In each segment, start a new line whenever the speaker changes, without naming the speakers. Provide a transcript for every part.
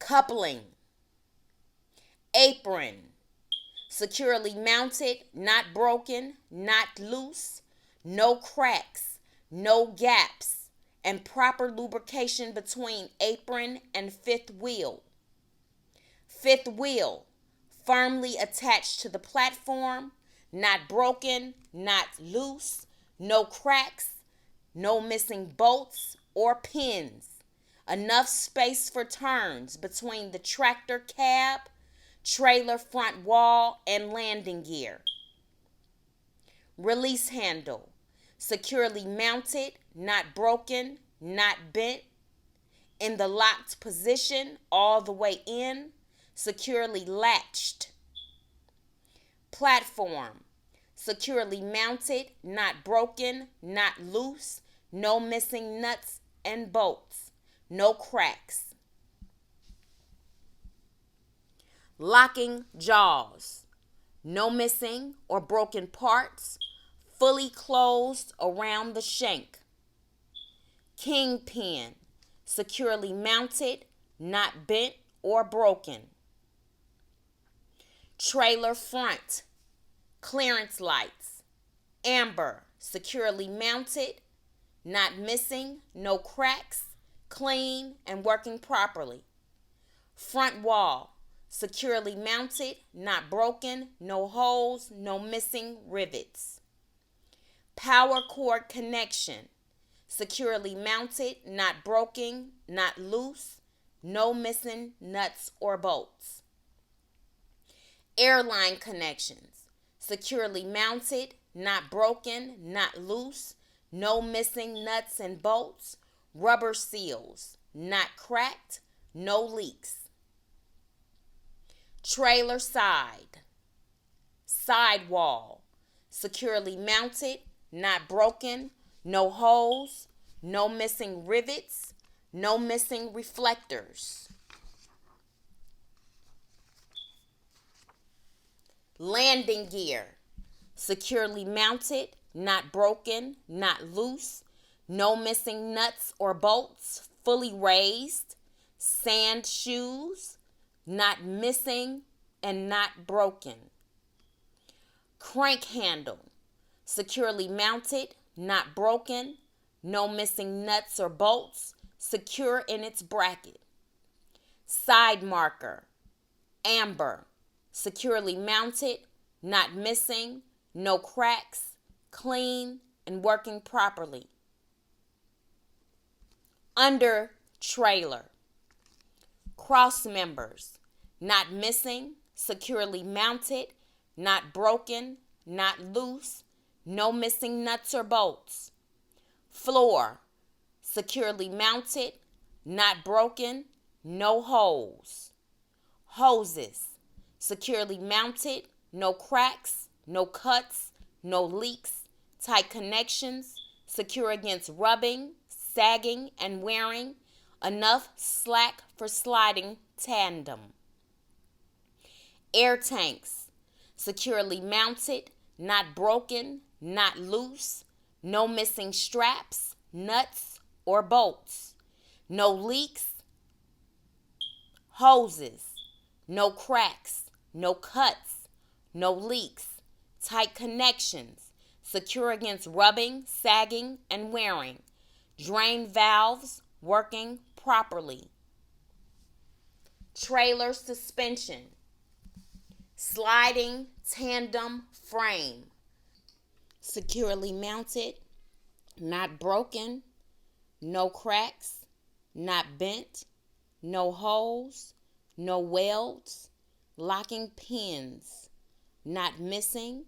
Coupling. Apron. Securely mounted, not broken, not loose, no cracks, no gaps, and proper lubrication between apron and fifth wheel. Fifth wheel, firmly attached to the platform, not broken, not loose, no cracks, no missing bolts or pins. Enough space for turns between the tractor cab, trailer front wall, and landing gear. Release handle, securely mounted, not broken, not bent, in the locked position all the way in, securely latched. Platform, securely mounted, not broken, not loose, no missing nuts and bolts, no cracks. Locking jaws, no missing or broken parts, fully closed around the shank. Kingpin, securely mounted, not bent or broken. Trailer front, clearance lights, amber, securely mounted, not missing, no cracks, clean and working properly. Front wall, securely mounted, not broken, no holes, no missing rivets. Power cord connection, securely mounted, not broken, not loose, no missing nuts or bolts. Airline Connections, securely mounted, not broken, not loose, no missing nuts and bolts, rubber seals, not cracked, no leaks. Trailer side, sidewall, securely mounted, not broken, no holes, no missing rivets, no missing reflectors. Landing gear, securely mounted, not broken, not loose, no missing nuts or bolts, fully raised. Sand shoes, not missing and not broken. Crank handle, securely mounted, not broken, no missing nuts or bolts, secure in its bracket. Side marker, amber, securely mounted, not missing, no cracks, clean and working properly. Under trailer, cross members, not missing, securely mounted, not broken, not loose, no missing nuts or bolts. Floor, securely mounted, not broken, no holes. Hoses, securely mounted, no cracks, no cuts, no leaks, tight connections, secure against rubbing, sagging, and wearing, enough slack for sliding tandem. Air tanks, securely mounted, not broken, not loose, no missing straps, nuts, or bolts, no leaks. Hoses, no cracks, no cuts, no leaks, tight connections, secure against rubbing, sagging, and wearing. Drain valves working properly. Trailer suspension, sliding tandem frame, securely mounted, not broken, no cracks, not bent, no holes, no welds, locking pins, not missing,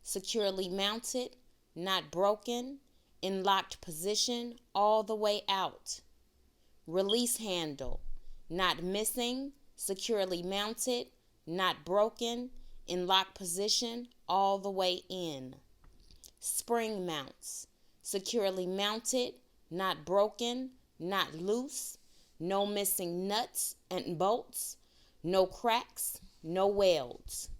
securely mounted, not broken, in locked position all the way out. Release handle, not missing, securely mounted, not broken, in locked position all the way in. Spring mounts, securely mounted, not broken, not loose, no missing nuts and bolts, no cracks, no welds.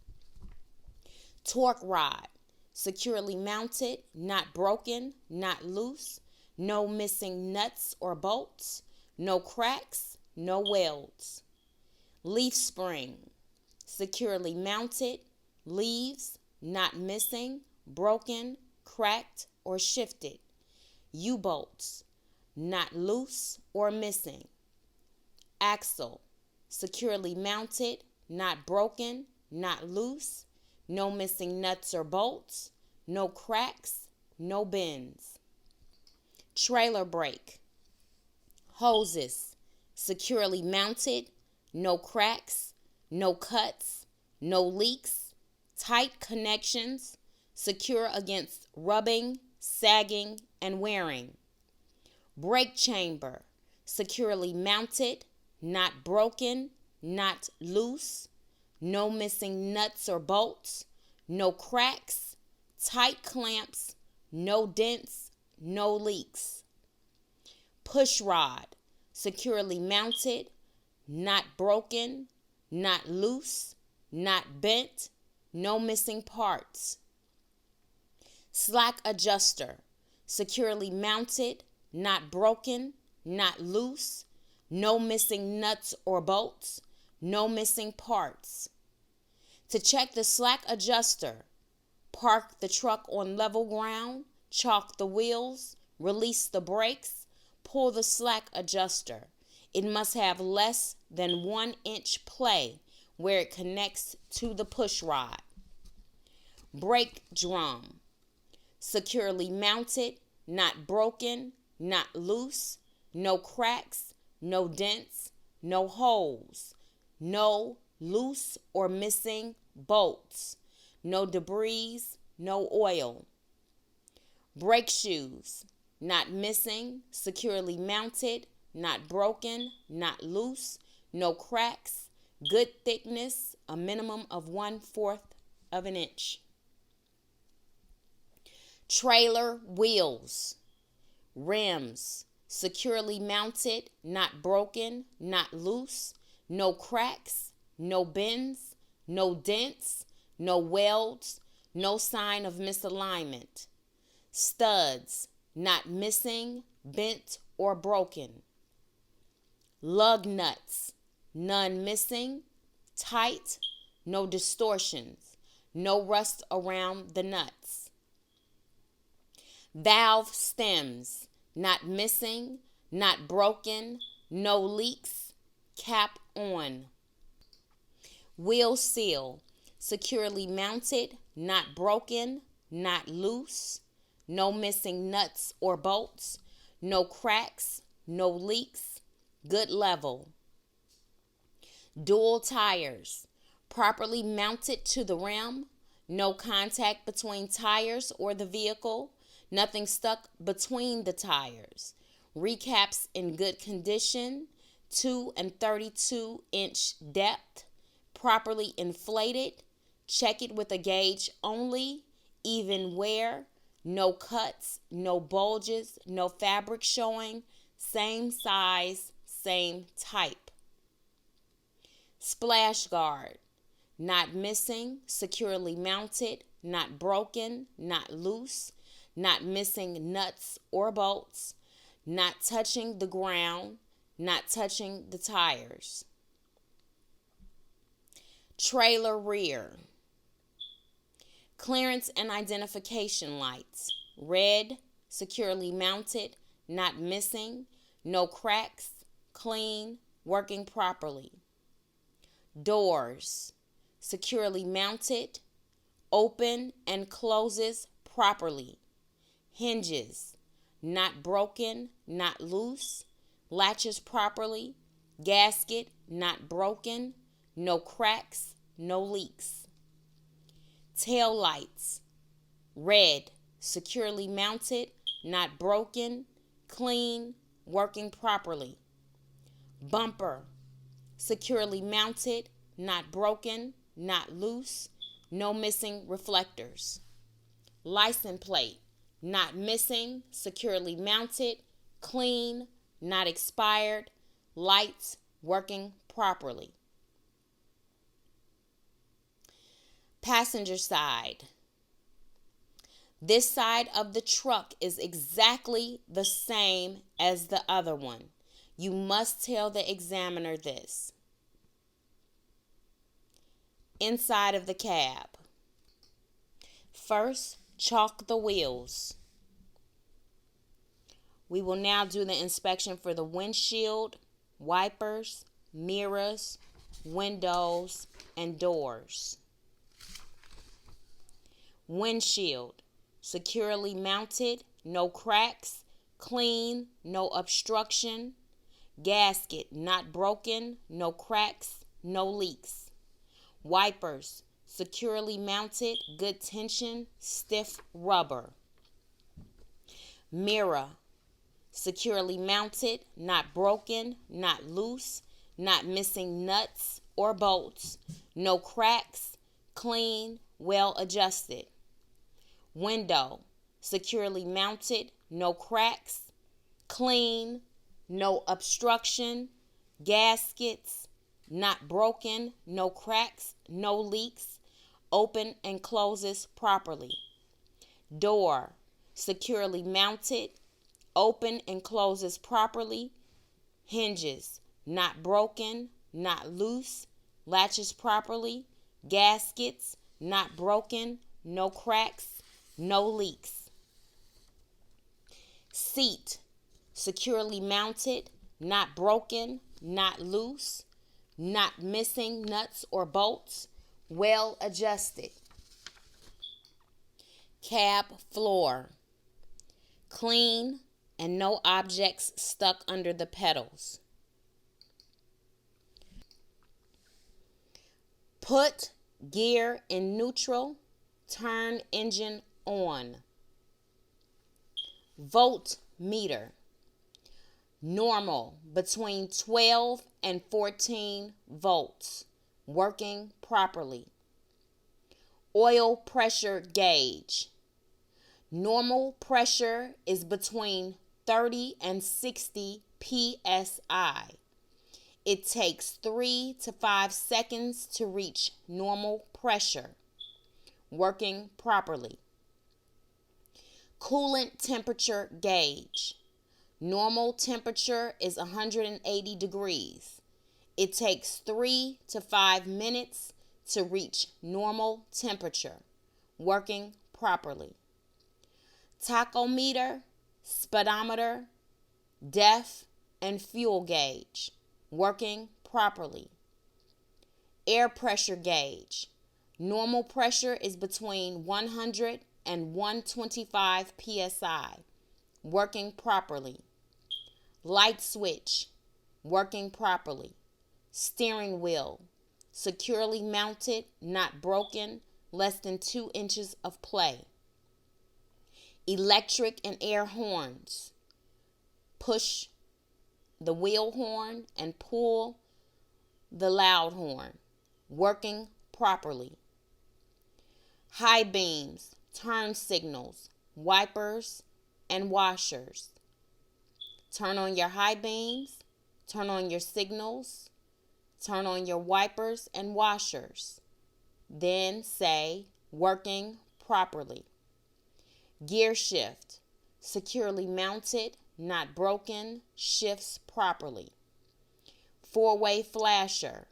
Torque rod, securely mounted, not broken, not loose, no missing nuts or bolts, no cracks, no welds. Leaf spring, securely mounted, leaves not missing, broken, cracked, or shifted. U-bolts, not loose or missing. Axle, securely mounted, not broken, not loose, no missing nuts or bolts, no cracks, no bends. Trailer brake, hoses, securely mounted, no cracks, no cuts, no leaks, tight connections, secure against rubbing, sagging, and wearing. Brake chamber, securely mounted, not broken, not loose, no missing nuts or bolts, no cracks, tight clamps, no dents, no leaks. Push rod, securely mounted, not broken, not loose, not bent, no missing parts. Slack adjuster, securely mounted, not broken, not loose, no missing nuts or bolts, no missing parts. To check the slack adjuster, park the truck on level ground, chalk the wheels, release the brakes, pull the slack adjuster. It must have less than 1 inch play where it connects to the push rod. Brake drum, securely mounted, not broken, not loose, no cracks, no dents, no holes, no loose or missing bolts, no debris, no oil. Brake shoes, not missing, securely mounted, not broken, not loose, no cracks, good thickness, a minimum of 1/4 of an inch. Trailer wheels, rims, securely mounted, not broken, not loose, no cracks, no bends, no dents, no welds, no sign of misalignment. Studs, not missing, bent, or broken. Lug nuts, none missing, tight, no distortions, no rust around the nuts. Valve stems, not missing, not broken, no leaks, cap on. Wheel seal, securely mounted, not broken, not loose, no missing nuts or bolts, no cracks, no leaks, good level. Dual tires, properly mounted to the rim, no contact between tires or the vehicle, nothing stuck between the tires. Recaps in good condition, 2 and 32-inch depth, properly inflated, check it with a gauge only, even wear, no cuts, no bulges, no fabric showing, same size, same type. Splash guard, not missing, securely mounted, not broken, not loose, not missing nuts or bolts, not touching the ground, not touching the tires. Trailer rear, clearance and identification lights, red, securely mounted, not missing, no cracks, clean, working properly. Doors, securely mounted, open and closes properly. Hinges, not broken, not loose, latches properly. Gasket, not broken, no cracks, no leaks. Tail lights, red, securely mounted, not broken, clean, working properly. Bumper, securely mounted, not broken, not loose, no missing reflectors. License plate, not missing, securely mounted, clean, not expired, lights working properly. Passenger side. This side of the truck is exactly the same as the other one. You must tell the examiner this. Inside of the cab. First, chalk the wheels. We will now do the inspection for the windshield, wipers, mirrors, windows, and doors. Windshield, securely mounted, no cracks, clean, no obstruction. Gasket, not broken, no cracks, no leaks. Wipers, securely mounted, good tension, stiff rubber. Mirror, securely mounted, not broken, not loose, not missing nuts or bolts, no cracks, clean, well adjusted. Window, securely mounted, no cracks, clean, no obstruction. Gaskets, not broken, no cracks, no leaks, open and closes properly. Door, securely mounted, open and closes properly. Hinges, not broken, not loose, latches properly. Gaskets, not broken, no cracks, no leaks. Seat, securely mounted, not broken, not loose, not missing nuts or bolts, well adjusted. Cab floor, clean and no objects stuck under the pedals. Put gear in neutral, turn engine on. Voltmeter, normal between 12 and 14 volts, working properly. Oil pressure gauge, normal pressure is between 30 and 60 psi. It takes 3 to 5 seconds to reach normal pressure, working properly. Coolant temperature gauge, normal temperature is 180 degrees. It takes 3 to 5 minutes to reach normal temperature, working properly. Tachometer, speedometer, depth, and fuel gauge, working properly. Air pressure gauge, normal pressure is between 100 and 125 psi, working properly. Light switch, working properly. Steering wheel, securely mounted, not broken, less than 2 inches of play. Electric and air horns, push the wheel horn and pull the loud horn, working properly. High beams, turn signals, wipers, and washers. Turn on your high beams, turn on your signals, turn on your wipers and washers. Then say, working properly. Gear shift, securely mounted, not broken, shifts properly. Four-way flasher,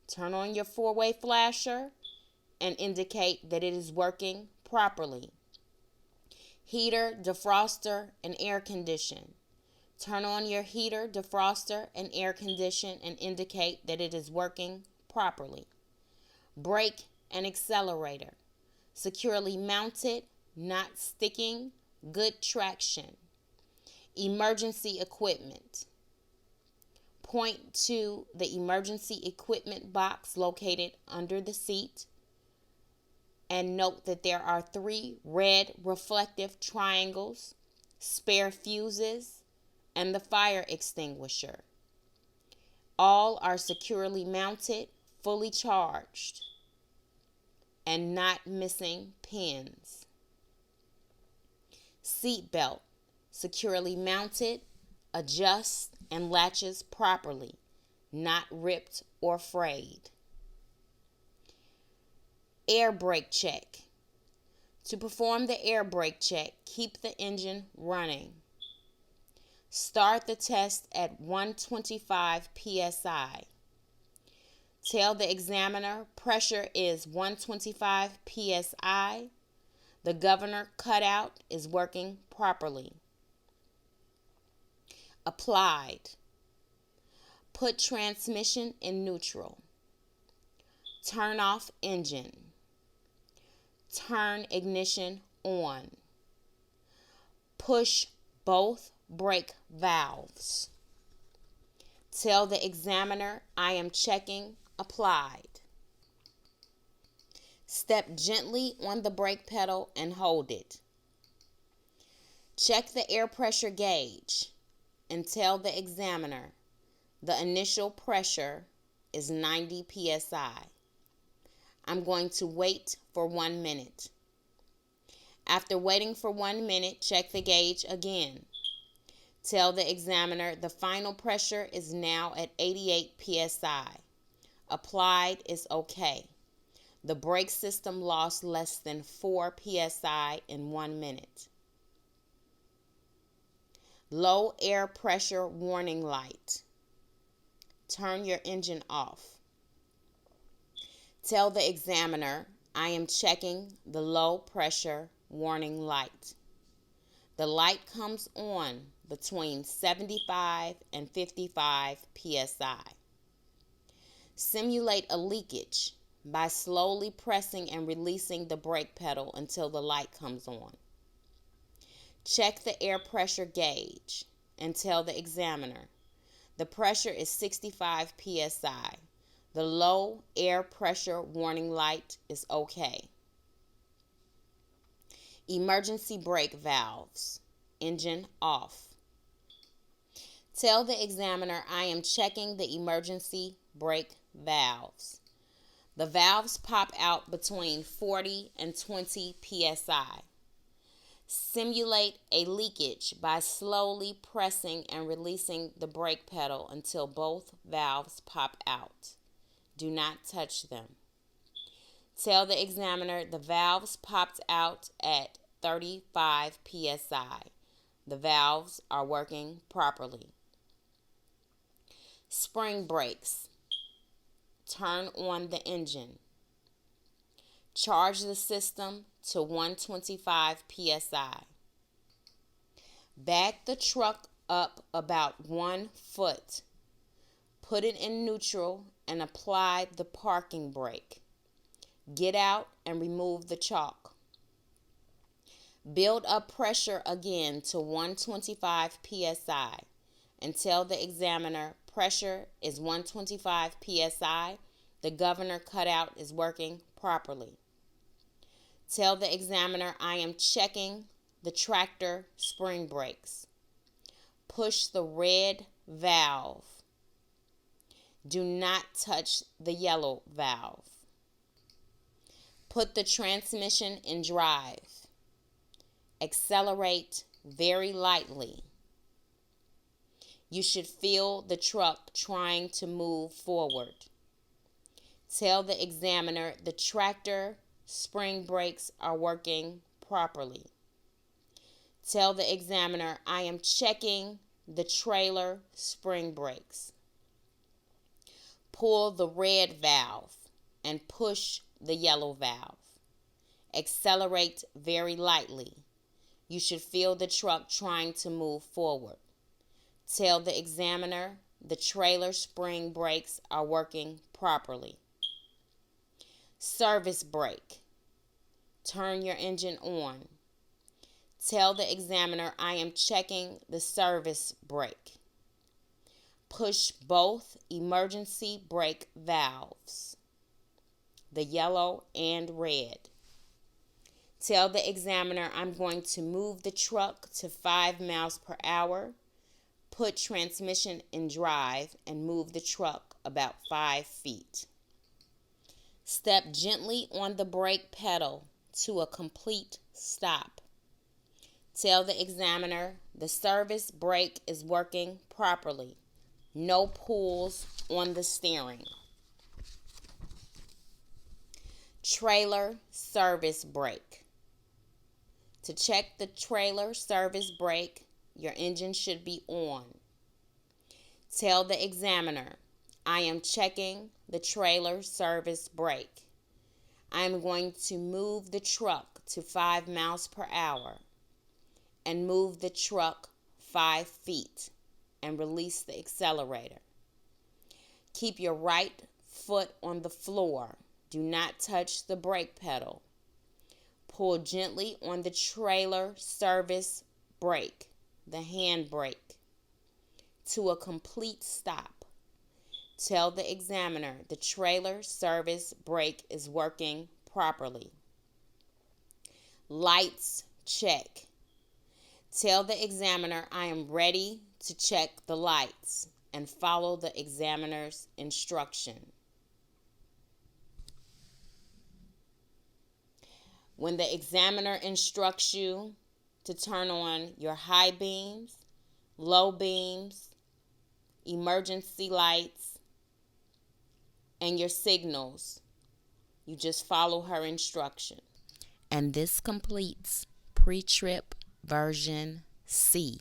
turn on your four-way flasher and indicate that it is working properly. Heater, defroster, and air condition. Turn on your heater, defroster, and air condition and indicate that it is working properly. Brake and accelerator, securely mounted, not sticking, good traction. Emergency equipment. Point to the emergency equipment box located under the seat and note that there are 3 red reflective triangles, spare fuses, and the fire extinguisher. All are securely mounted, fully charged, and not missing pins. Seat belt, securely mounted, adjusts and latches properly, not ripped or frayed. Air brake check. To perform the air brake check, keep the engine running. Start the test at 125 psi. Tell the examiner pressure is 125 psi. The governor cutout is working properly. Applied. Put transmission in neutral. Turn off engine. Turn ignition on. Push both brake valves. Tell the examiner I am checking applied. Step gently on the brake pedal and hold it. Check the air pressure gauge and tell the examiner the initial pressure is 90 psi. I'm going to wait for 1 minute. After waiting for 1 minute, check the gauge again. Tell the examiner the final pressure is now at 88 psi. Applied is okay. The brake system lost less than 4 psi in 1 minute. Low air pressure warning light. Turn your engine off. Tell the examiner I am checking the low pressure warning light. The light comes on between 75 and 55 psi. Simulate a leakage by slowly pressing and releasing the brake pedal until the light comes on. Check the air pressure gauge and tell the examiner the pressure is 65 psi. The low air pressure warning light is okay. Emergency brake valves. Engine off. Tell the examiner I am checking the emergency brake valves. The valves pop out between 40 and 20 psi. Simulate a leakage by slowly pressing and releasing the brake pedal until both valves pop out. Do not touch them. Tell the examiner the valves popped out at 35 psi. The valves are working properly. Spring brakes. Turn on the engine. Charge the system to 125 psi. Back the truck up about 1 foot. Put it in neutral and apply the parking brake. Get out and remove the chalk. Build up pressure again to 125 psi and tell the examiner pressure is 125 psi. The governor cutout is working properly. Tell the examiner I am checking the tractor spring brakes. Push the red valve. Do not touch the yellow valve. Put the transmission in drive. Accelerate very lightly. You should feel the truck trying to move forward. Tell the examiner the tractor spring brakes are working properly. Tell the examiner I am checking the trailer spring brakes. Pull the red valve and push the yellow valve. Accelerate very lightly. You should feel the truck trying to move forward. Tell the examiner the trailer spring brakes are working properly. Service brake. Turn your engine on. Tell the examiner I am checking the service brake. Push both emergency brake valves, the yellow and red. Tell the examiner I'm going to move the truck to 5 miles per hour. Put transmission in drive and move the truck about 5 feet. Step gently on the brake pedal to a complete stop. Tell the examiner the service brake is working properly. No pulls on the steering. Trailer service brake. To check the trailer service brake, your engine should be on. Tell the examiner, I am checking the trailer service brake. I am going to move the truck to 5 miles per hour and move the truck 5 feet and release the accelerator. Keep your right foot on the floor. Do not touch the brake pedal. Pull gently on the trailer service brake, the handbrake, to a complete stop. Tell the examiner the trailer service brake is working properly. Lights check. Tell the examiner I am ready to check the lights and follow the examiner's instruction. When the examiner instructs you to turn on your high beams, low beams, emergency lights, and your signals, you just follow her instruction. And this completes pre-trip version C.